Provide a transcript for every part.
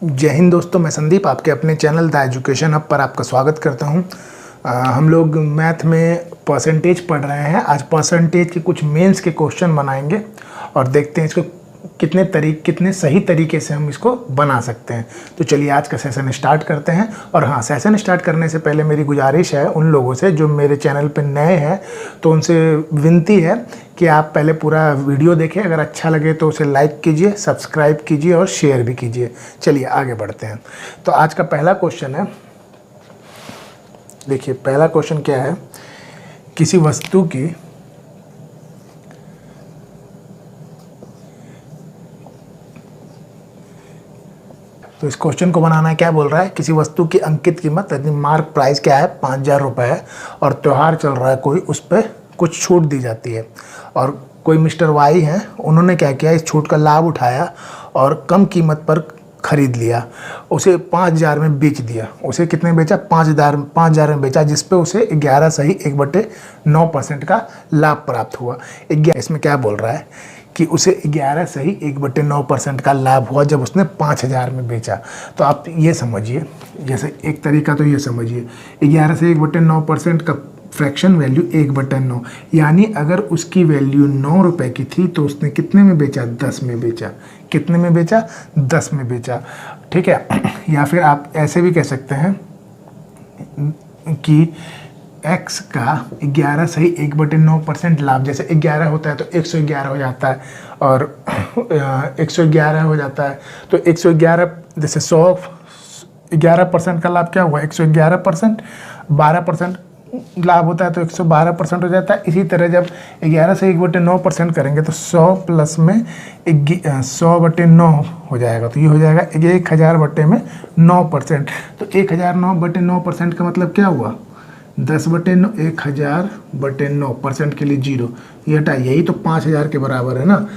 जय हिंद दोस्तों, मैं संदीप आपके अपने चैनल द एजुकेशन हब पर आपका स्वागत करता हूं। हम लोग मैथ में परसेंटेज पढ़ रहे हैं। आज परसेंटेज के कुछ मेंस के क्वेश्चन बनाएंगे और देखते हैं इसको कितने सही तरीके से हम इसको बना सकते हैं। तो चलिए आज का सेशन स्टार्ट करते हैं। और हाँ, सेशन स्टार्ट करने से पहले मेरी गुजारिश है उन लोगों से जो मेरे चैनल पर नए हैं, तो उनसे विनती है कि आप पहले पूरा वीडियो देखें। अगर अच्छा लगे तो उसे लाइक कीजिए, सब्सक्राइब कीजिए और शेयर भी कीजिए। चलिए आगे बढ़ते हैं। तो आज का पहला क्वेश्चन है, देखिए पहला क्वेश्चन क्या है। किसी वस्तु की तो इस क्वेश्चन को बनाना क्या बोल रहा है, किसी वस्तु की अंकित कीमत यानी मार्क प्राइस क्या है 5,000 रुपये है और त्यौहार चल रहा है कोई, उस पर कुछ छूट दी जाती है। और कोई मिस्टर वाई हैं, उन्होंने क्या किया, इस छूट का लाभ उठाया और कम कीमत पर ख़रीद लिया, उसे 5,000 में बेच दिया। उसे कितने बेचा? 5,000 में बेचा, जिस पे उसे 11/9% का लाभ प्राप्त हुआ। इसमें क्या बोल रहा है कि उसे 11/1/9% का लाभ हुआ जब उसने 5,000 में बेचा। तो आप ये समझिए, जैसे एक तरीका तो ये समझिए, 11 से 1/9% का फ्रैक्शन वैल्यू 1/9, यानी अगर उसकी वैल्यू 9 रुपये की थी तो उसने कितने में बेचा? 10 में बेचा। कितने में बेचा? 10 में बेचा। ठीक है। या फिर आप ऐसे भी कह सकते हैं कि x का 11 से 1/9% लाभ, जैसे 11 होता है तो 111 हो जाता है और 111 हो जाता है तो 111, जैसे 111% का लाभ क्या हुआ? 111%। 12% लाभ होता है तो 112% हो जाता है। इसी तरह जब 11 से 1/9% करेंगे तो 100 प्लस में 100/9 हो जाएगा, तो ये हो जाएगा 1000/9%। तो 1000/9% का मतलब क्या हुआ? 10/9, 1000/9% के लिए 0 ये हटा, यही तो 5,000 के बराबर है ना।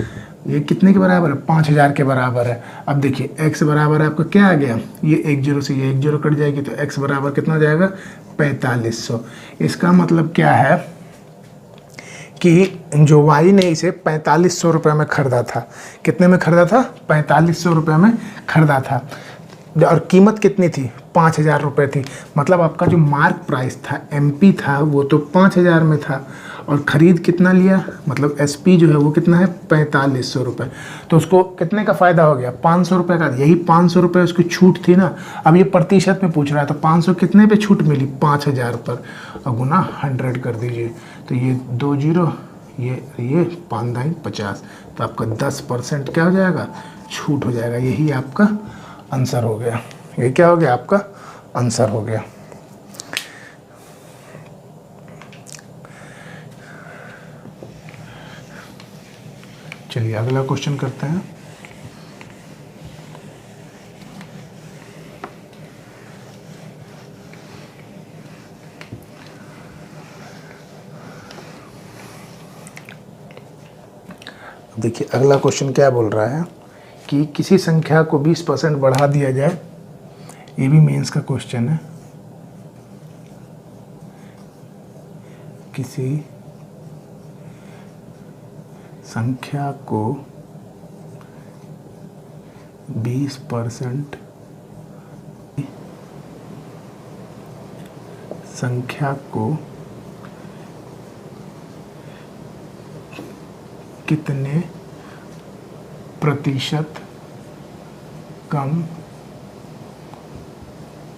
ये कितने के बराबर है? 5,000 के बराबर है। अब देखिए x बराबर है आपका क्या आ गया, ये 1 0 से ये 1 0 कट जाएगी तो x बराबर कितना हो जाएगा? 4500। इसका मतलब क्या है कि जो y ने इसे 4500 रुपये में खरीदा था। कितने में खरीदा था? 4500 रुपये में खरीदा था। और कीमत कितनी थी? 5,000 रुपये थी। मतलब आपका जो मार्क प्राइस था, MP था, वो तो 5,000 में था और ख़रीद कितना लिया, मतलब SP जो है वो कितना है? 4500 रुपये। तो उसको कितने का फ़ायदा हो गया? 500 रुपये का। यही 500 रुपये उसकी छूट थी ना। अब ये प्रतिशत में पूछ रहा है तो 500 कितने पे छूट मिली? 5,000 पर। और गुना 100 कर दीजिए तो ये 2 0, ये 5 50, तो आपका 10% क्या हो जाएगा? छूट हो जाएगा। यही आपका आंसर हो गया। ये क्या हो गया? आपका आंसर हो गया। चलिए अगला क्वेश्चन करते हैं। देखिए अगला क्वेश्चन क्या बोल रहा है कि किसी संख्या को 20% बढ़ा दिया जाए। ये भी मेंस का क्वेश्चन है। किसी संख्या को 20% संख्या को कितने प्रतिशत कम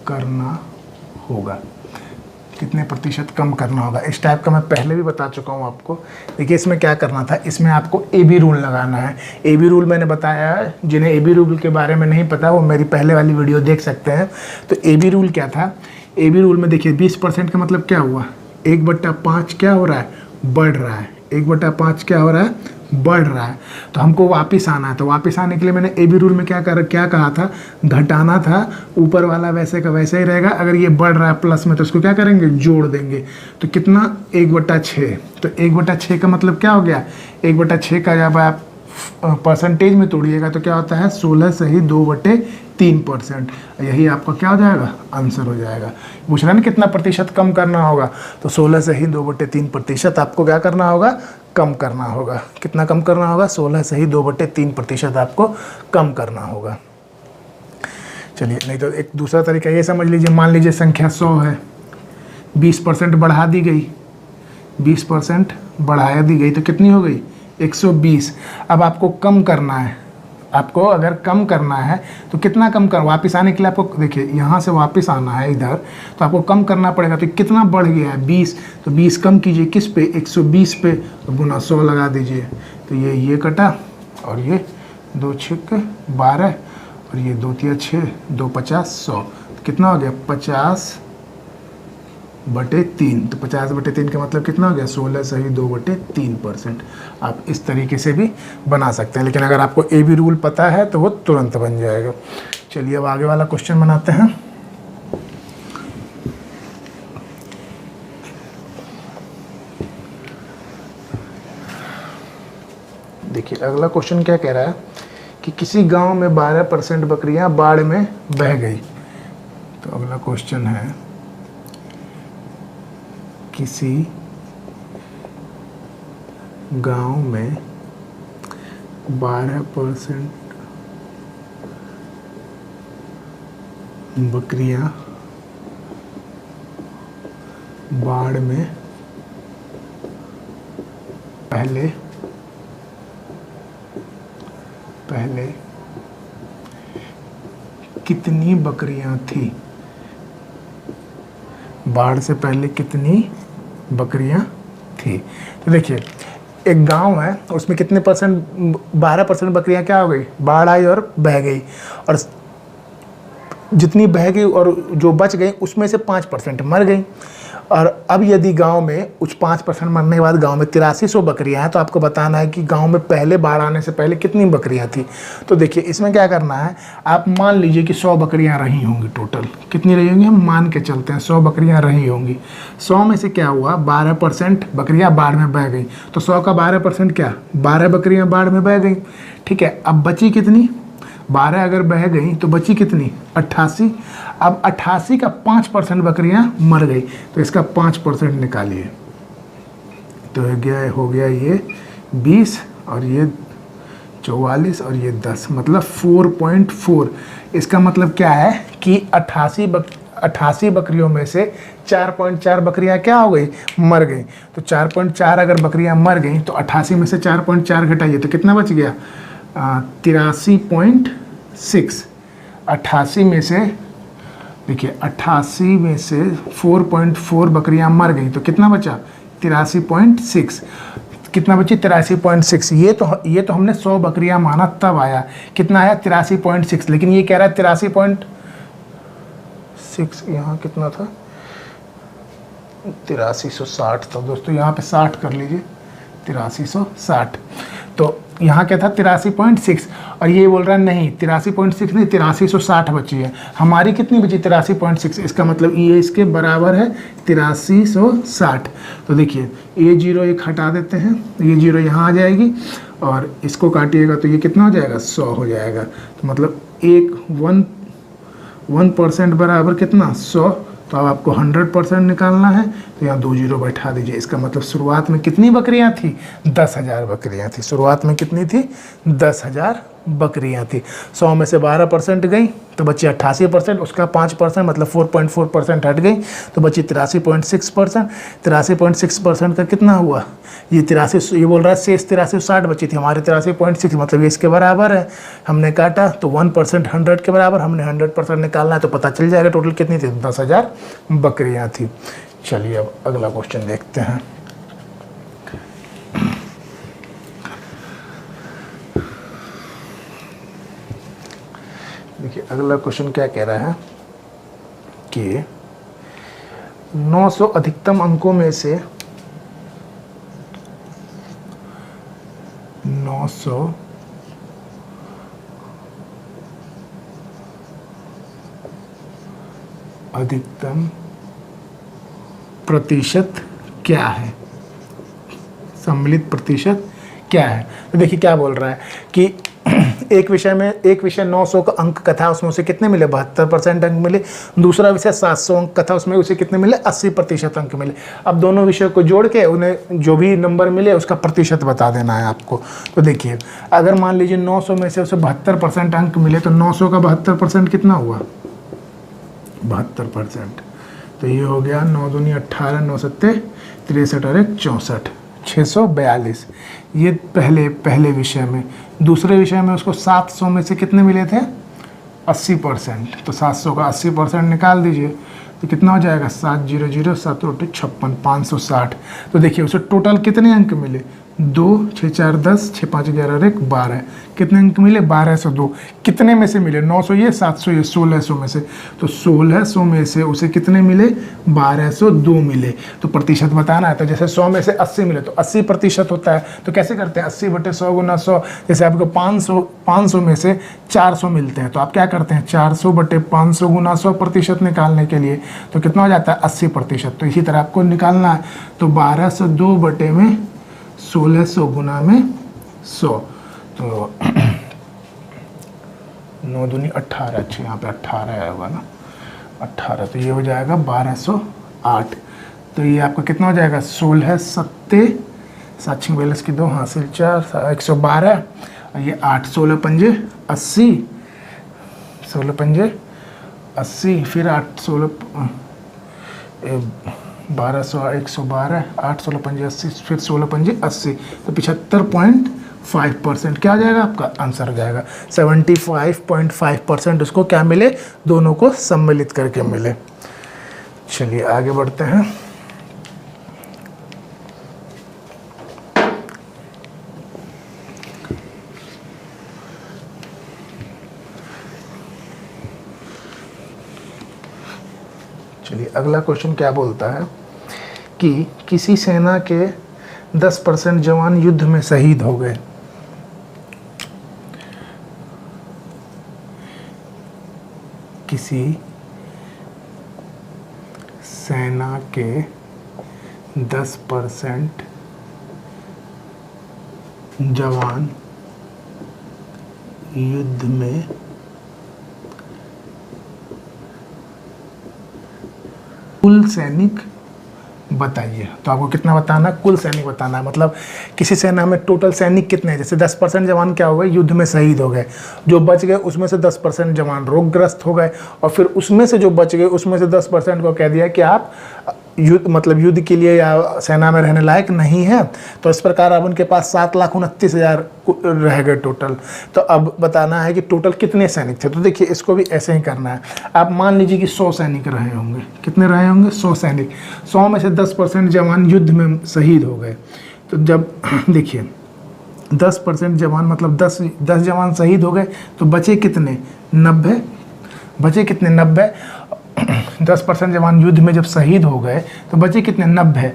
करना होगा? कितने प्रतिशत कम करना होगा? इस टाइप का मैं पहले भी बता चुका हूँ आपको। देखिए इसमें क्या करना था, इसमें आपको AB रूल लगाना है। AB रूल मैंने बताया है, जिन्हें AB रूल के बारे में नहीं पता वो मेरी पहले वाली वीडियो देख सकते हैं। तो AB रूल क्या था? AB रूल में देखिए 20% का मतलब क्या हुआ? 1/5 क्या हो रहा है? बढ़ रहा है। 1/5 क्या हो रहा है? बढ़ रहा है। तो हमको वापस आना है। तो वापस आने के लिए मैंने AB रूल में क्या कहा था? घटाना था। ऊपर वाला वैसे का वैसे ही रहेगा। अगर ये बढ़ रहा है प्लस में तो उसको क्या करेंगे? जोड़ देंगे। तो कितना? 1/6। तो 1/6 का मतलब क्या हो गया? 1/6 का जब आप परसेंटेज में तोड़िएगा तो क्या होता है? 16 से ही 2/3%। यही आपका क्या हो जाएगा? आंसर हो जाएगा। पूछ रहा है ना कितना प्रतिशत कम करना होगा, तो 16 से ही 2/3% आपको क्या करना होगा? कम करना होगा। कितना कम करना होगा? 16 से ही 2/3% आपको कम करना होगा। चलिए, नहीं तो एक दूसरा तरीका ये समझ लीजिए, मान लीजिए संख्या 100 है, 20% बढ़ा दी गई, 20% बढ़ाया दी गई तो कितनी हो गई 120। अब आपको कम करना है, आपको अगर कम करना है तो कितना कम कर, वापस आने के लिए आपको देखिए यहाँ से वापस आना है इधर, तो आपको कम करना पड़ेगा। तो कितना बढ़ गया है 20, तो 20 कम कीजिए किस पे 120 पे, तो गुना 100 लगा दीजिए। तो ये कटा और ये 2 छक 12 और ये 2 तिया 6, 2 50 100, तो कितना हो गया 50/3। तो 50/3 का मतलब कितना हो गया 16 सही 2/3%। आप इस तरीके से भी बना सकते हैं, लेकिन अगर आपको ए बी रूल पता है तो वो तुरंत बन जाएगा। चलिए अब आगे वाला क्वेश्चन बनाते हैं। देखिए अगला क्वेश्चन क्या कह रहा है कि किसी गांव में 12% बकरियां बाढ़ में बह गई। तो अगला क्वेश्चन है किसी गांव में 12% बकरियां बाढ़ में पहले कितनी बकरियां थी, बाढ़ से पहले कितनी बकरियां थी। तो देखिए एक गांव है, उसमें कितने परसेंट 12% बकरियां क्या हो गई, बाढ़ आई और बह गई, और जितनी बह गई और जो बच गई उसमें से 5% मर गई। और अब यदि गांव में उस 5% मरने के बाद गांव में 8300 बकरियां हैं, तो आपको बताना है कि गांव में पहले बाढ़ आने से पहले कितनी बकरियां थी। तो देखिए इसमें क्या करना है, आप मान लीजिए कि 100 बकरियां रही होंगी, टोटल कितनी रही होंगी, हम मान के चलते हैं 100 बकरियां रही होंगी। 100 में से क्या हुआ 12% बकरियां बाढ़ में बह गई, तो 100 का 12% क्या 12 बकरियां बाढ़ में बह गई। ठीक है, अब बची कितनी 12 अगर बह गई तो बची कितनी 88। अब 88 का 5% बकरियां मर गई, तो इसका 5% निकालिए। तो हो गया ये 20 और ये 44 और ये 10, मतलब 4.4। इसका मतलब क्या है कि 88 बकरियों में से 4.4 बकरियां क्या हो गई मर गई। तो 4.4 अगर बकरियां मर गई तो 88 में से 4.4 घटाइए तो कितना बच गया 83.6। 88 में से देखिए 88 में से 4.4 बकरियां मर गई तो कितना बचा 83.6। कितना बची 83.6। ये तो हमने 100 बकरियां माना तब आया, कितना आया 83.6, लेकिन ये कह रहा है 83.6, यहाँ कितना था 8360 था दोस्तों, यहाँ पे 60 कर लीजिए 8360। तो यहाँ क्या था 83.6 और ये बोल रहा है नहीं 83.6 नहीं 8360 बची है। हमारी कितनी बची 83.6, इसका मतलब ये इसके बराबर है 8360। तो देखिए ये 0 एक हटा देते हैं, ये 0 यहाँ आ जाएगी और इसको काटिएगा तो ये कितना हो जाएगा 100 हो जाएगा। तो मतलब 1% बराबर कितना 100। तो अब आपको 100% निकालना है, तो यहाँ 2 0 बैठा दीजिए। इसका मतलब शुरुआत में कितनी बकरियां थी 10,000 बकरियां थी। शुरुआत में कितनी थी 10,000 बकरियां थी। 100 में से 12% गई तो बची 88%, उसका 5% मतलब 4.4% हट गई तो बची 83.6%। 83.6% का कितना हुआ ये 83, ये बोल रहा है शेष 8360 बची थी, हमारे 83.6 मतलब ये इसके बराबर है। हमने काटा तो 1% 100 के बराबर, हमने 100% निकालना है तो पता चल जाएगा टोटल कितनी थी 10,000 बकरियां थी। चलिए अब अगला क्वेश्चन देखते हैं। देखिए अगला क्वेश्चन क्या कह रहा है कि 900 अधिकतम अंकों में से 900 अधिकतम प्रतिशत क्या है, सम्मिलित प्रतिशत क्या है। तो देखिए क्या बोल रहा है कि एक विषय 900 का अंक का था, उसमें उसे कितने मिले 72% अंक मिले। दूसरा विषय 700 अंक का था, उसमें उसे कितने मिले 80% अंक मिले। अब दोनों विषयों को जोड़ के उन्हें जो भी नंबर मिले उसका प्रतिशत बता देना है आपको। तो देखिए अगर मान लीजिए 900 में से उसे 72% अंक मिले तो 900 का 72% कितना हुआ 72%। तो ये हो गया 9 दूनी 18, 9 सत्ते 63 और 1 64, 642। ये पहले विषय में। दूसरे विषय में उसको 700 में से कितने मिले थे 80%। तो 700 का 80% निकाल दीजिए तो कितना हो जाएगा 700 7 रोटी 56, 560। तो देखिए उसे टोटल कितने अंक मिले 2, 6 4 10, 6 5 11 और 1 12। कितने अंक मिले 1202। कितने में से मिले 900 ये 700 ये 1600 में से। तो 1600 में से उसे कितने मिले 1202 मिले। तो प्रतिशत बताना है। तो जैसे 100 में से 80 मिले तो 80% होता है। तो कैसे करते हैं 80/100 गुना 100। जैसे आपको 500 में से 400 मिलते हैं तो आप क्या करते हैं 400/500 गुना 100% निकालने के लिए तो कितना हो जाता है 80%। तो इसी तरह आपको निकालना है। तो 1202 बटे में 1600 गुना में 100। तो 9 दूनी 18, अच्छा यहाँ पे 18 आएगा ना 18। तो ये हो जाएगा 1208। तो ये आपका कितना हो जाएगा 16 सत्ते 7 6 42 की 2 हासिल 4 112 और ये 8 16 पंजे 80, 16 पंजे 80 फिर 8 16 1200 112 8 16 पंजे 80 फिर 16 पंजे 80। तो 75.5% क्या आ जाएगा आपका आंसर हो जाएगा 75.5% उसको क्या मिले दोनों को सम्मिलित करके मिले। चलिए आगे बढ़ते हैं। चलिए अगला क्वेश्चन क्या बोलता है कि किसी सेना के 10% जवान युद्ध में शहीद हो गए। किसी सेना के 10% जवान युद्ध में कुल सैनिक बताइए। तो आपको कितना बताना है कुल सैनिक बताना है। मतलब किसी सेना में टोटल सैनिक कितने हैं। जैसे 10% जवान क्या हो गए युद्ध में शहीद हो गए, जो बच गए उसमें से 10% जवान रोगग्रस्त हो गए और फिर उसमें से जो बच गए उसमें से 10% को कह दिया कि आप युद्ध के लिए या सेना में रहने लायक नहीं है। तो इस प्रकार अब उनके पास 7,29,000 रह गए टोटल। तो अब बताना है कि टोटल कितने सैनिक थे। तो देखिए इसको भी ऐसे ही करना है। आप मान लीजिए कि 100 सैनिक रहे होंगे। कितने रहे होंगे 100 सैनिक। 100 में से 10% जवान युद्ध में शहीद हो गए। तो जब देखिए 10% जवान मतलब 10 जवान शहीद हो गए तो बचे कितने 90। बचे कितने 90। 10% जवान युद्ध में जब शहीद हो गए तो बचे कितने 90।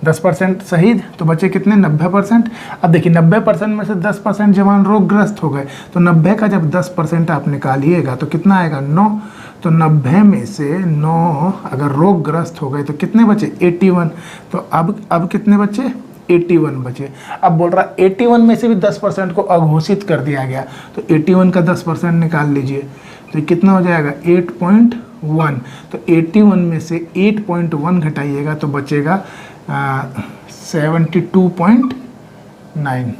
10% शहीद तो बचे कितने 90%। अब देखिए 90% में से 10% जवान रोगग्रस्त हो गए तो 90 का जब 10% आप निकालिएगा तो कितना आएगा 9। तो 90 में से 9 अगर रोगग्रस्त हो गए तो कितने बचे 81। तो अब कितने बचे 81 बचे। अब बोल रहा 81 में से भी 10% को अघोषित कर दिया गया तो 81 का 10% निकाल लीजिए तो कितना हो जाएगा 8.1। तो 81 में से 8.1 घटाइएगा तो बचेगा 72.9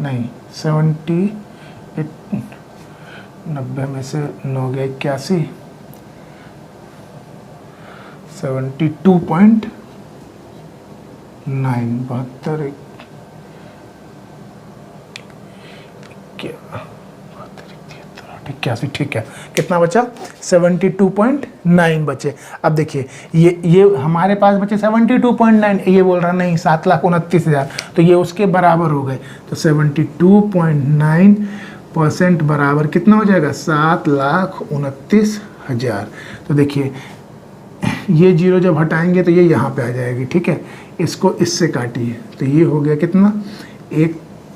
नहीं 78। 90 में से 9 गया 81 72.9 72 81 ठीक है। कितना बचा 72.9 बचे। अब देखिए ये हमारे पास बचे 72.9। ये बोल रहा नहीं 7,29,000 तो ये उसके बराबर हो गए। तो 72.9% बराबर कितना हो जाएगा 7,29,000। तो देखिए ये जीरो जब हटाएंगे तो ये यहाँ पे आ जाएगी। ठीक है इसको इससे काटिए तो ये हो गया कितना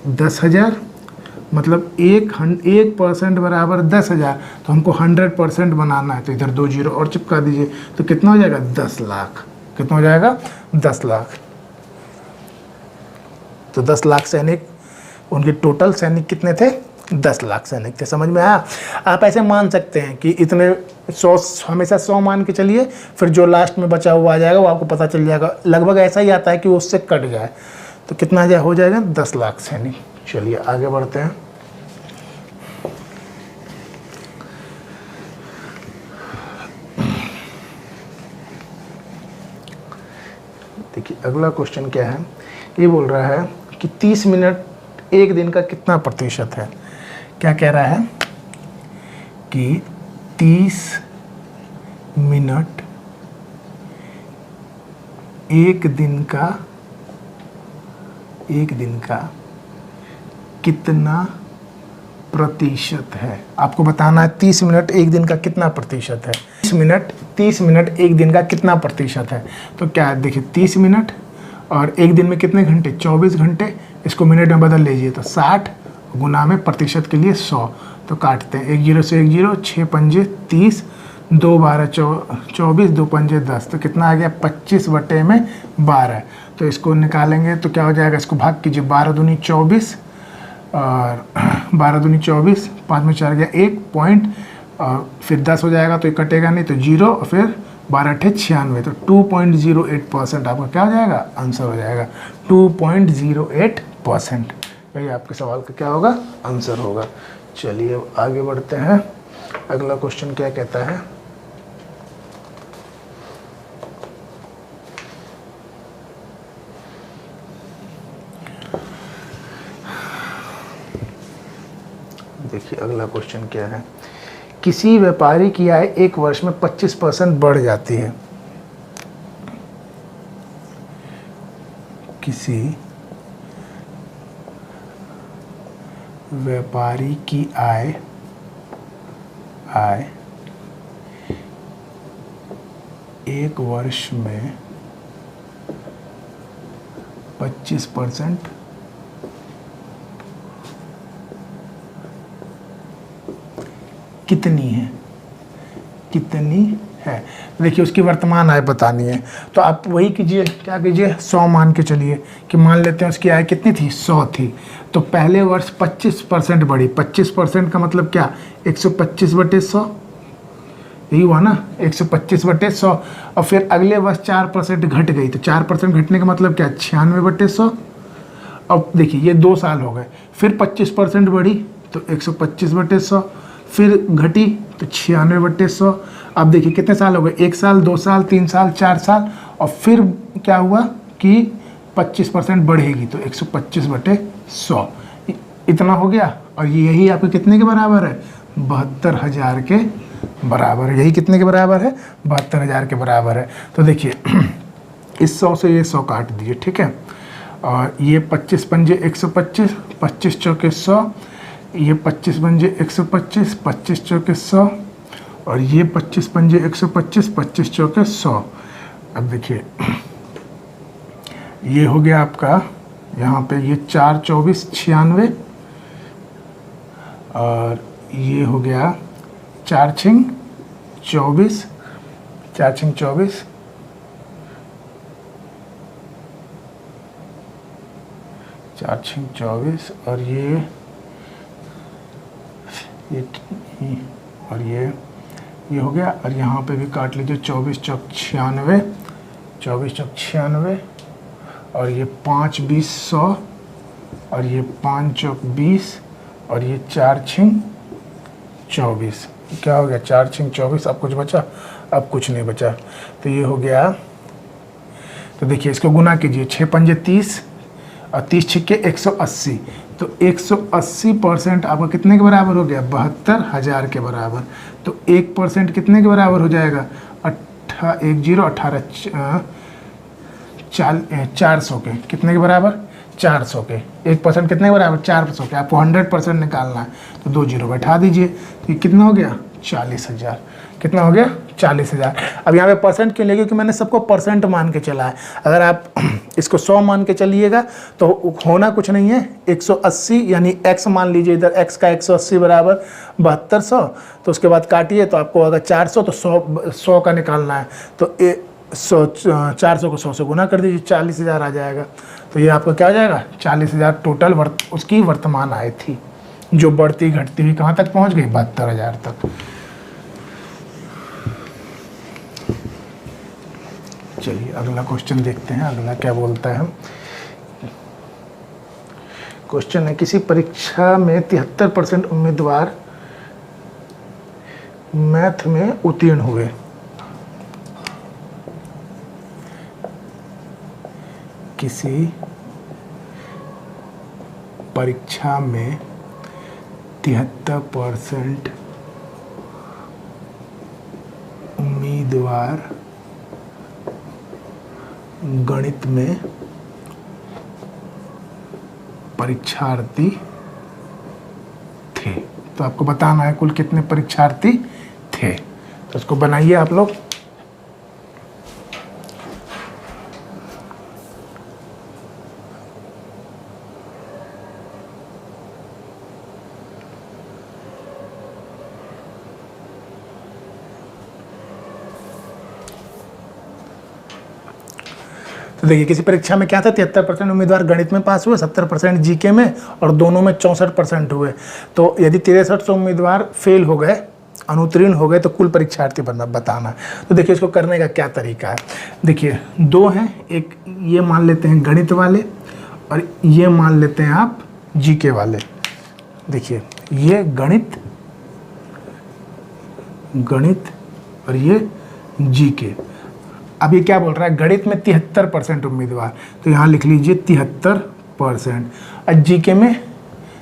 10,000 मतलब 1% बराबर 10,000। तो हमको 100% बनाना है तो इधर 2 जीरो और चिपका दीजिए तो कितना हो जाएगा 10 लाख। कितना हो जाएगा 10 लाख। तो 10 लाख सैनिक उनके टोटल सैनिक कितने थे 10 लाख सैनिक थे। समझ में आया? आप ऐसे मान सकते हैं कि इतने 100, हमेशा 100 मान के चलिए, फिर जो लास्ट में बचा हुआ आ जाएगा वो आपको पता चल जाएगा। लगभग ऐसा ही आता है कि उससे कट जाए, तो कितना हो जाएगा? 10 लाख सैनिक। चलिए आगे बढ़ते हैं। देखिए अगला क्वेश्चन क्या है, ये बोल रहा है कि 30 मिनट एक दिन का कितना प्रतिशत है। क्या कह रहा है कि 30 मिनट एक दिन का कितना प्रतिशत है। आपको बताना है 30 मिनट एक दिन का कितना प्रतिशत है। 30 मिनट एक दिन का कितना प्रतिशत है। तो क्या है, देखिए 30 मिनट और एक दिन में कितने घंटे? 24 घंटे। इसको मिनट में बदल लीजिए तो 60 गुना में प्रतिशत के लिए 100। तो काटते हैं 1 0 से 1 0, 6 पंजे 30, 2 12 24, 2 पंजे 10। तो कितना आ गया? 25/12। तो इसको निकालेंगे तो क्या हो जाएगा? इसको भाग कीजिए, 12 दूनी 24 और 12 दूनी 24, 5 में 4 गया 1 पॉइंट, और फिर 10 हो जाएगा तो ये कटेगा नहीं, तो 0 और फिर 12 × 96, तो 2.08% आपका क्या हो जाएगा? आंसर हो जाएगा 2.08%। यही आपके सवाल का क्या होगा? आंसर होगा। चलिए अब आगे बढ़ते हैं। अगला क्वेश्चन क्या कहता है, देखिए अगला क्वेश्चन क्या है, किसी व्यापारी की आय एक वर्ष में 25% बढ़ जाती है। किसी व्यापारी की आय एक वर्ष में 25% कितनी है। देखिए उसकी वर्तमान आय बतानी है, तो आप वही कीजिए, क्या कीजिए, 100 मान के चलिए कि मान लेते हैं उसकी आय कितनी थी? 100 थी। तो पहले वर्ष 25% बढ़ी। 25% का मतलब क्या? 125/100, यही हुआ ना, 125/100। और फिर अगले वर्ष 4% घट गई, तो 4% घटने का मतलब क्या? 96/100। अब देखिए ये 2 साल हो गए, फिर 25% बढ़ी तो 125/100, फिर घटी तो 96/100। अब देखिए कितने साल हो गए? 1 साल, 2 साल, 3 साल, 4 साल, और फिर क्या हुआ कि 25% बढ़ेगी तो 125/100 इतना हो गया। और यही आपके कितने के बराबर है? 72,000 के बराबर है। यही कितने के बराबर है? 72,000 के बराबर है। तो देखिए इस 100 से ये 100 काट दीजिए, ठीक है। और ये 25 पंजे 125, 25 चौके 100, ये 25 पंजे 125, 25 चौके 100, और ये 25 पंजे 125, 25 चौके 100। अब देखिए ये हो गया आपका, यहाँ पे ये 4 24 96, और ये हो गया 4 6 24, 4 6 24, 4 6 24, और ये और ये हो गया। और यहाँ पे भी काट लीजिए, 24 चौक 96, 24 चौक 96, और ये 5 20 100, और ये 5 चौक 20, और ये 4 6 24। क्या हो गया? 4 6 24। अब कुछ बचा? अब कुछ नहीं बचा। तो ये हो गया। तो देखिए इसको गुना कीजिए, 6 पंजे 30 और 30 छिक्के 180, तो 180% आपका कितने के बराबर हो गया? 72,000 के बराबर। तो 1% कितने के बराबर हो जाएगा? 400 के। कितने के बराबर? 400 के। 1% कितने के बराबर? 400 के। आपको 100% निकालना है, तो 2 0 बैठा दीजिए। तो ये कितना हो गया? 40,000। कितना हो गया? 40,000। अब यहाँ पे परसेंट क्यों लेंगे? क्योंकि मैंने सबको परसेंट मान के चला है। अगर आप इसको 100 मान के चलिएगा तो होना कुछ नहीं है, 180 यानी x मान लीजिए, इधर x का 180 बराबर 7200। तो उसके बाद काटिए तो आपको अगर 400 तो 100 का निकालना है, तो 400 को 100 से गुना कर दीजिए, 40,000 आ जाएगा। तो ये आपका क्या हो जाएगा? 40,000 टोटल उसकी वर्तमान आय थी। जो बढ़ती घटती हुई कहाँ तक पहुँच गई, 72,000 तक। चलिए अगला क्वेश्चन देखते हैं, अगला क्या बोलता है। क्वेश्चन है, किसी परीक्षा में 73% उम्मीदवार मैथ में उत्तीर्ण हुए। किसी परीक्षा में 73% उम्मीदवार गणित में परीक्षार्थी थे। तो आपको बताना है कुल कितने परीक्षार्थी थे। तो इसको बनाइए आप लोग। तो देखिए किसी परीक्षा में क्या था, 73% उम्मीदवार गणित में पास हुए, 70% जीके में, और दोनों में 64% हुए। तो यदि 6300 उम्मीदवार फेल हो गए, अनुत्तीर्ण हो गए, तो कुल परीक्षार्थी बताना। तो देखिए इसको करने का क्या तरीका है। देखिए दो हैं, एक ये मान लेते हैं गणित वाले और ये मान लेते हैं आप जीके वाले। देखिए ये गणित और ये जीके। अब ये क्या बोल रहा है, गणित में 73% उम्मीदवार, तो यहाँ लिख लीजिए 73%, और जीके में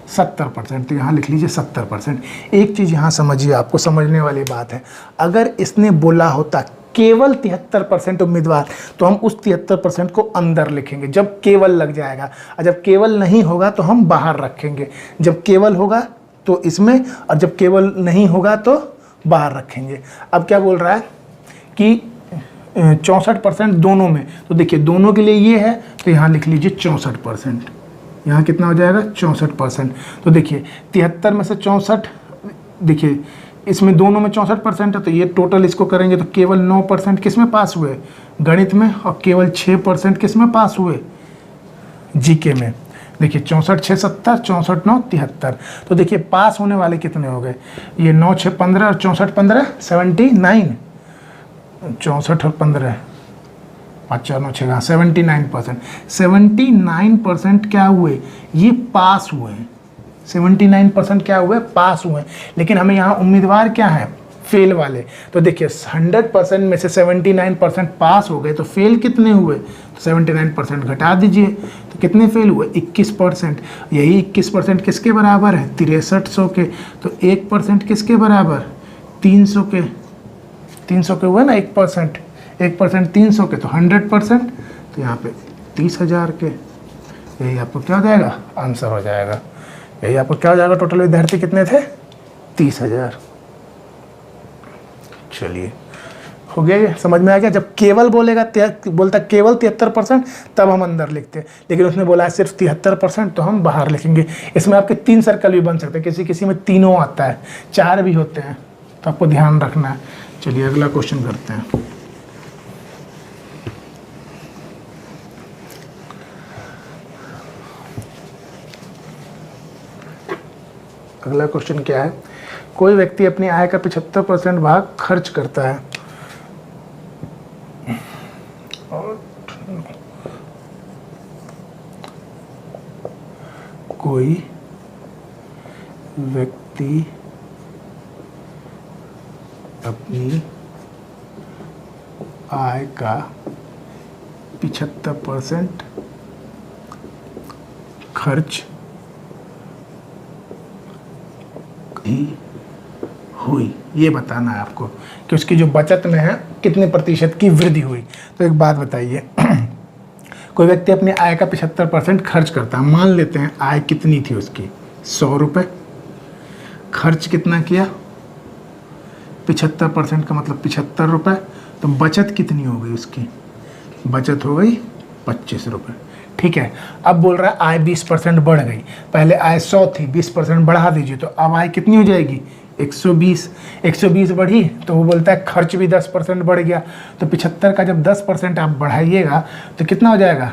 70%, तो यहाँ लिख लीजिए 70%। एक चीज़ यहाँ समझिए, आपको समझने वाली बात है, अगर इसने बोला होता केवल 73% उम्मीदवार, तो हम उस 73% को अंदर लिखेंगे जब केवल लग जाएगा, और जब केवल नहीं होगा तो हम बाहर रखेंगे। जब केवल होगा तो इसमें, और जब केवल नहीं होगा तो बाहर रखेंगे। अब क्या बोल रहा है कि 64% दोनों में, तो देखिए दोनों के लिए ये है, तो यहाँ लिख लीजिए 64%। यहाँ कितना हो जाएगा, 64%। तो देखिए 73 में से 64, देखिए इसमें दोनों में 64% है, तो ये टोटल इसको करेंगे तो केवल 9% किस में पास हुए, गणित में, और केवल 6% किस में पास हुए, जीके में। देखिए 64 6 70, 64 9 73। तो देखिए पास होने वाले कितने हो गए, ये 9 6 15 और 64 15 79, 64 और 15 5 4 9 6 79%। 79% क्या हुए, ये पास हुए हैं। 79% क्या हुए, पास हुए। लेकिन हमें यहाँ उम्मीदवार क्या है, फेल वाले। तो देखिए 100% में से 79% पास हो गए, तो फेल कितने हुए, तो 79% घटा दीजिए, तो कितने फेल हुए, 21%। यही 21% किसके बराबर है, 6300 के। तो 1% किसके बराबर, 300 के। 300 के हुए ना 1%, 1% 300 के, तो 100%, तो यहाँ पे 30,000 के। यही आपको क्या हो जाएगा, आंसर हो जाएगा। यही आपको क्या हो जाएगा, टोटल विद्यार्थी कितने थे, 30,000। चलिए हो गया, ये समझ में आ गया। जब केवल बोलेगा, बोलता केवल 73%, तब हम अंदर लिखते हैं, लेकिन उसने बोला है सिर्फ 73%, तो हम बाहर लिखेंगे। इसमें आपके 3 सर्कल भी बन सकते हैं, किसी किसी में तीनों आता है, 4 भी होते हैं, तो आपको ध्यान रखना है। चलिए अगला क्वेश्चन करते हैं। अगला क्वेश्चन क्या है, कोई व्यक्ति अपनी आय का 75% भाग खर्च करता है और कोई व्यक्ति अपनी आय का 75% खर्च ही हुई, ये बताना है आपको कि उसकी जो बचत में है कितने प्रतिशत की वृद्धि हुई। तो एक बात बताइए, कोई व्यक्ति अपनी आय का 75% खर्च करता है, मान लेते हैं आय कितनी थी उसकी, 100 रुपये, खर्च कितना किया, 75% का मतलब 75 रुपये, तो बचत कितनी हो गई उसकी, बचत हो गई 25 रुपये। ठीक है, अब बोल रहा है आय 20% बढ़ गई, पहले आय 100 थी, 20% बढ़ा दीजिए, तो अब आय कितनी हो जाएगी, 120। 120 बढ़ी, तो वो बोलता है खर्च भी 10% बढ़ गया, तो 75 का जब 10% आप बढ़ाइएगा तो कितना हो जाएगा,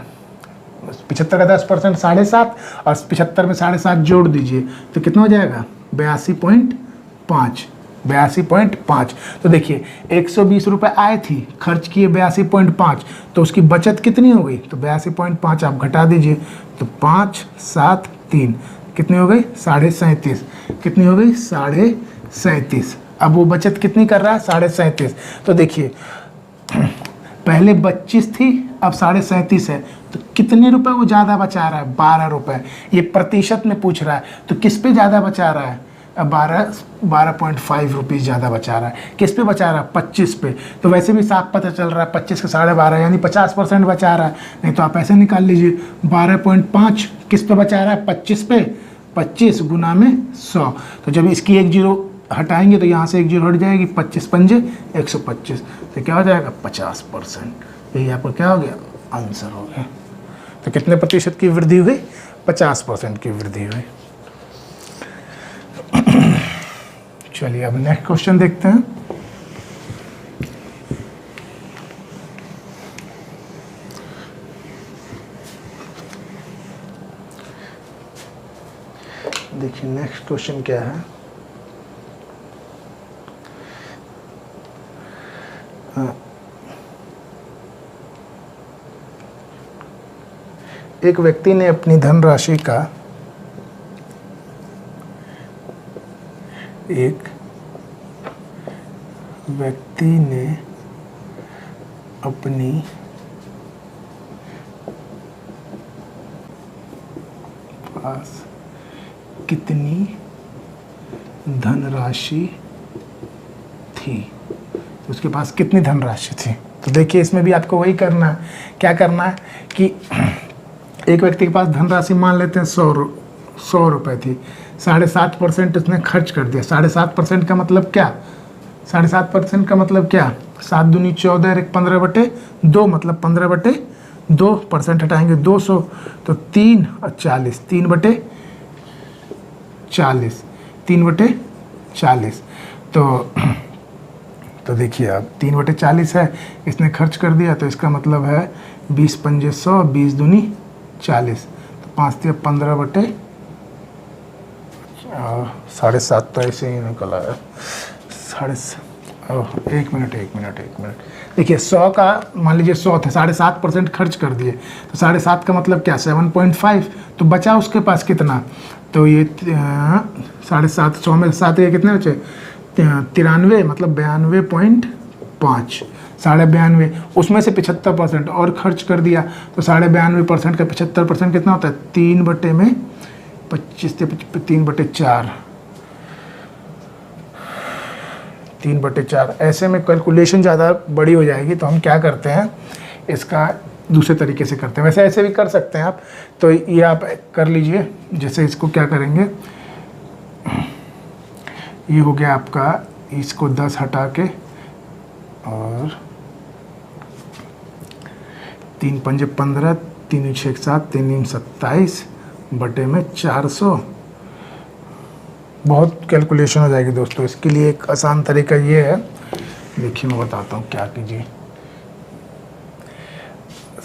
75 का 10% 7.5 और 75 में 7.5 जोड़ दीजिए तो कितना हो जाएगा 82.5। 82.5। तो देखिए 120 रुपये आए थी, खर्च किए 82.5, तो उसकी बचत कितनी हो गई, तो 82.5 आप घटा दीजिए तो 5, 7, 3 कितनी हो गई 37.5। कितनी हो गई 37.5। अब वो बचत कितनी कर रहा है 37.5। तो देखिए पहले 25 थी अब 37.5 है, तो कितने रुपए वो ज़्यादा बचा रहा है 12 रुपये। ये प्रतिशत में पूछ रहा है, तो किस पे ज़्यादा बचा रहा है 12.5 रुपीज़ ज़्यादा बचा रहा है। किस पे बचा रहा है 25 पे। तो वैसे भी साफ पता चल रहा है 25 का 12.5 यानी 50% बचा रहा है। नहीं तो आप ऐसे निकाल लीजिए 12.5 किस पे बचा रहा है 25 पे, 25 गुना में 100। तो जब इसकी एक जीरो हटाएंगे तो यहाँ से एक जीरो हट जाएगी, 25 पंजे 125, तो क्या हो जाएगा 50%। यही आपको क्या हो गया आंसर हो गया। तो कितने प्रतिशत की वृद्धि हुई 50% की वृद्धि हुई। चलिए अब नेक्स्ट क्वेश्चन देखते हैं। देखिए नेक्स्ट क्वेश्चन क्या है। एक व्यक्ति ने अपनी धनराशि का अपनी पास कितनी धनराशि थी, उसके पास कितनी धनराशि थी। तो देखिए इसमें भी आपको वही करना है, क्या करना है कि एक व्यक्ति के पास धनराशि मान लेते हैं 100 रुपये थी, 7.5% उसने खर्च कर दिया। 7.5% का मतलब क्या, 7.5% का मतलब क्या, 7 दूनी 14 एक 15/2 मतलब 15/2% हटाएंगे 200 तो 3 और 40 3/40 तो देखिए अब 3/40 है, इसने खर्च कर दिया तो इसका मतलब है 20 पंजे 100, 20 दूनी 40 तो 5 3 15/7.5 तो ऐसे ही निकला है 7.5। एक मिनट देखिए 100 का मान लीजिए 100 थे, 7.5% खर्च कर दिए तो 7.5 का मतलब क्या 7.5, तो बचा उसके पास कितना, तो ये 7.5 100 में 7 ये कितने बचे 93 मतलब 92.5, 92.5 उसमें से 75% और खर्च कर दिया तो 92.5% का 75% कितना होता है 3/4 ऐसे में कैलकुलेशन ज़्यादा बड़ी हो जाएगी। तो हम क्या करते हैं इसका दूसरे तरीके से करते हैं, वैसे ऐसे भी कर सकते हैं आप। तो ये आप कर लीजिए, जैसे इसको क्या करेंगे, ये हो गया आपका, इसको 10 हटा के और 3 पंजे 15, 3 6 7, 3 27 बटे में 400। बहुत कैलकुलेशन हो जाएगी दोस्तों। इसके लिए एक आसान तरीका ये है, देखिए मैं बताता हूँ क्या कीजिए।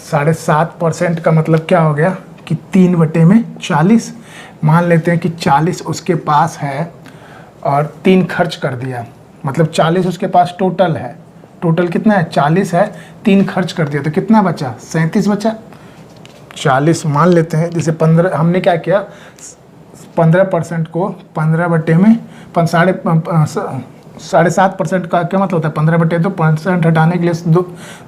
7.5% का मतलब क्या हो गया कि 3/40। मान लेते हैं कि 40 उसके पास है और 3 खर्च कर दिया, मतलब 40 उसके पास टोटल है। टोटल कितना है 40 है, 3 खर्च कर दिया तो कितना बचा 37 बचा। 40 मान लेते हैं, जैसे 15 हमने क्या किया 15% को 7.5% का क्या मतलब होता है 15/2% हटाने के लिए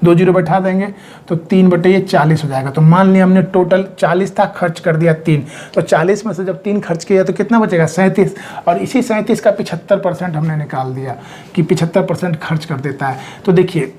दो जीरो बैठा देंगे तो 3/40 हो जाएगा। तो मान लिया हमने टोटल 40 था, खर्च कर दिया 3, तो 40 में से जब 3 खर्च किया तो कितना बचेगा 37, और इसी 37 का 75% हमने निकाल दिया कि 75% खर्च कर देता है। तो देखिए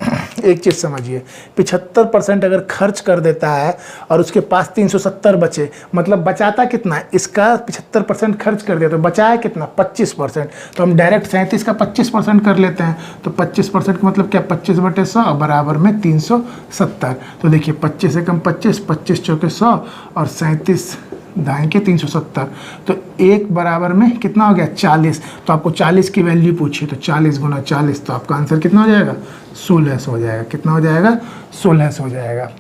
एक चीज़ समझिए, 75% अगर खर्च कर देता है और उसके पास 370 बचे, मतलब बचाता कितना है, इसका 75% खर्च कर दिया तो बचाया कितना 25%। तो हम डायरेक्ट 37 का 25% कर लेते हैं, तो 25% का मतलब क्या 25/100 बराबर में 370। तो देखिए 25 से कम 25, 25 चौके 100 और 37 दाएं के 370, तो एक बराबर में कितना हो गया 40। तो आपको 40 की वैल्यू पूछी तो 40 गुना 40, तो आपका आंसर कितना हो जाएगा 1600 हो जाएगा। कितना हो जाएगा 1600 हो जाएगा।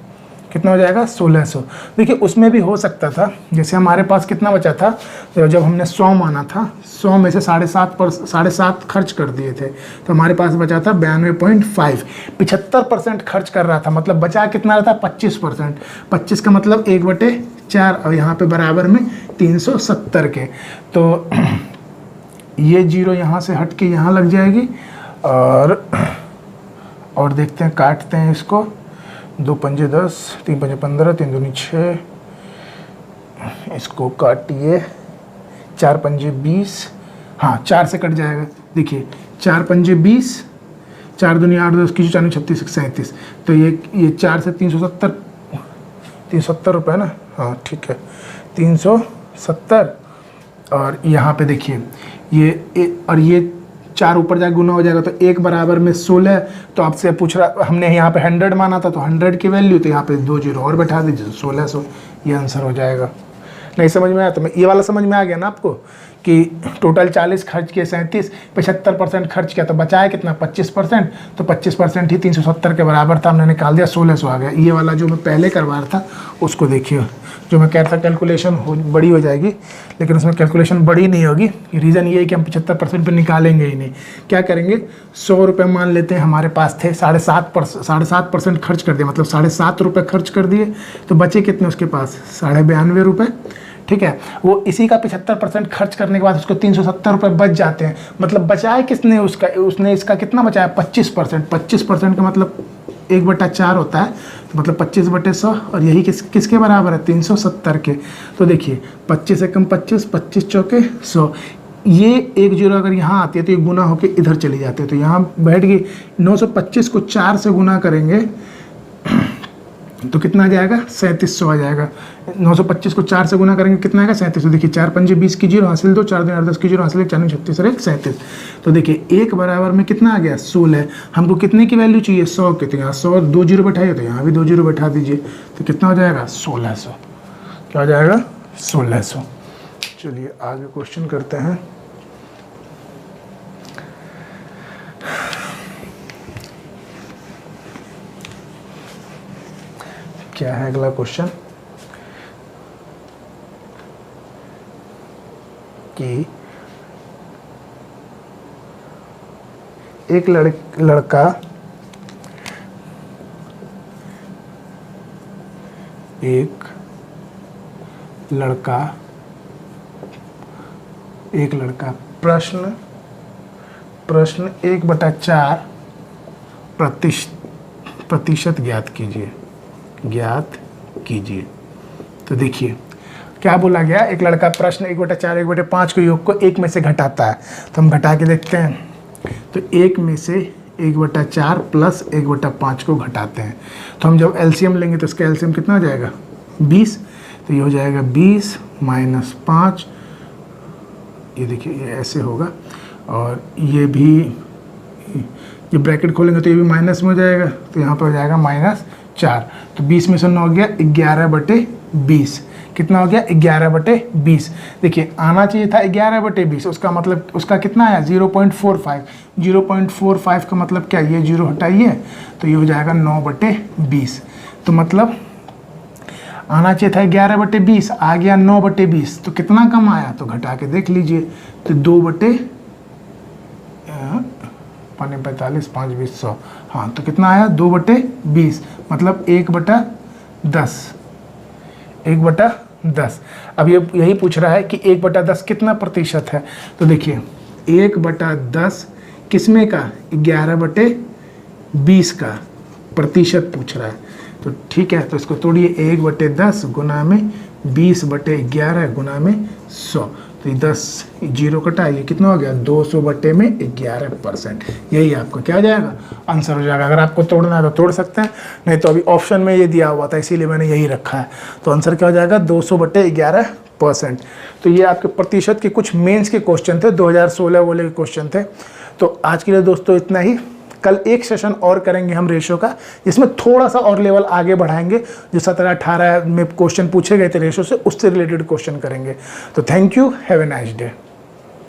कितना हो जाएगा 1600। देखिए उसमें भी हो सकता था, जैसे हमारे पास कितना बचा था, तो जब हमने 100 माना था, 100 में से 7.5 खर्च कर दिए थे, तो हमारे पास बचा था 92.5। 75% खर्च कर रहा था, मतलब बचा कितना रहा था 25%। 25 का मतलब 1/4, और यहाँ पे बराबर में 370 के। तो ये जीरो यहाँ से हट के यहाँ लग जाएगी, और देखते हैं, काटते हैं इसको। 2 पंजे 10, 3 पंजे 15, 3 दूनी 6, इसको काटिए। 4 पंजे 20, हाँ 4 से कट जाएगा। देखिए 4 पंजे 20, 4 दूनी 8, 10 की 4 36, 37। तो ये 4 से 370 रुपये ना, हाँ ठीक है 370। और यहाँ पे देखिए ये 4 ऊपर जाके गुना हो जाएगा, तो 1 बराबर में 16। तो आपसे पूछ रहा, हमने यहाँ पे 100 माना था, तो 100 की वैल्यू, तो यहाँ पे 2 जीरो और बैठा दीजिए, तो 1600 ये आंसर हो जाएगा। नहीं समझ में आया तो ये वाला समझ में आ गया ना आपको, कि टोटल 40 खर्च किए 37, 75% खर्च किया, तो बचाया कितना 25%, तो 25% ही 370 के बराबर था, हमने निकाल दिया 1600 आ गया। ये वाला जो मैं पहले करवा रहा था उसको देखिए, जो मैं कह रहा था कैलकुलेशन बड़ी हो जाएगी, लेकिन उसमें कैलकुलेशन बड़ी नहीं होगी। रीज़न ये है कि हम 75% पे निकालेंगे ही नहीं। क्या करेंगे, 100 रुपये मान लेते हैं हमारे पास थे, 7.5% खर्च कर दिए, मतलब 7.5 रुपये खर्च कर दिए, तो बचे कितने उसके पास 92 रुपये। ठीक है, वो इसी का 75% खर्च करने के बाद उसको 370 रुपये बच जाते हैं। मतलब बचाए किसने, उसने इसका कितना बचाया 25%। 25% का मतलब 1/4 होता है, तो मतलब 25/100, और यही किसके बराबर है 370 के। तो देखिए 25 एकम 25, 25 चौके 100। ये 1 जीरो अगर यहाँ आती है तो ये गुना होके इधर चली जाती है, तो यहाँ बैठ गई। 925 को 4 से गुना करेंगे तो कितना आ जाएगा 3700 आ जाएगा। 925 को 4 से गुना करेंगे कितना आएगा 3700। देखिए 4 पंजे 20 की जीरो हासिल 2, 4 दूनी 8 10 की जीरो हासिल 4 36 और 1 37। तो देखिए 1 बराबर में कितना आ गया 16। हमको कितने की वैल्यू चाहिए 100 के, तो यहाँ 100 2 जीरो बैठाइए, तो यहाँ भी 2 जीरो बैठा दीजिए, तो कितना हो जाएगा 1600। क्या हो जाएगा 1600। चलिए आगे क्वेश्चन करते हैं। क्या है अगला क्वेश्चन, कि एक लड़का प्रश्न 1/4 प्रतिशत ज्ञात कीजिए। तो देखिए क्या बोला गया, एक लड़का प्रश्न 1/4 1/5 के योग को 1 में से घटाता है। तो हम घटा के देखते हैं, तो 1 में से 1/4 प्लस 1/5 को घटाते हैं। तो हम जब एलसीएम लेंगे तो इसका एलसीएम कितना हो जाएगा 20। तो ये हो जाएगा 20 माइनस 5, ये देखिए ये ऐसे होगा, और ये भी ये ब्रैकेट खोलेंगे तो ये भी माइनस में हो जाएगा, तो यहाँ पर हो जाएगा -4। तो 20 में से 9 गया 11/20, कितना हो गया 11/20। देखिए आना चाहिए था 11/20, उसका मतलब उसका कितना आया 0.45। 0.45 का मतलब क्या, ये जीरो हटाइए तो ये हो जाएगा 9/20। तो मतलब आना चाहिए था 11/20, आ गया 9/20, तो कितना कम आया, तो घटा के देख लीजिए, तो 2/45 5 20 100, हाँ तो कितना आया 2/20, मतलब 1/10। 1/10। अब ये यही पूछ रहा है कि 1/10 कितना प्रतिशत है। तो देखिए 1/10 किसमें का 11/20 का प्रतिशत पूछ रहा है। तो ठीक है, तो इसको तोड़िए, 1/10 गुना में 20/11 गुना में 100, तो ये 10 जीरो कटा, ये कितना हो गया 200/11%। यही आपका क्या हो जाएगा आंसर हो जाएगा। अगर आपको तोड़ना है तो तोड़ सकते हैं, नहीं तो अभी ऑप्शन में ये दिया हुआ था इसीलिए मैंने यही रखा है। तो आंसर क्या हो जाएगा 200/11%। तो ये आपके प्रतिशत के कुछ मेंस के क्वेश्चन थे, 2016 वाले के क्वेश्चन थे। तो आज के लिए दोस्तों इतना ही। कल एक सेशन और करेंगे हम रेशो का, जिसमें थोड़ा सा और लेवल आगे बढ़ाएंगे। जो 17-18 में क्वेश्चन पूछे गए थे रेशो से, उससे रिलेटेड क्वेश्चन करेंगे। तो thank you, have a nice day.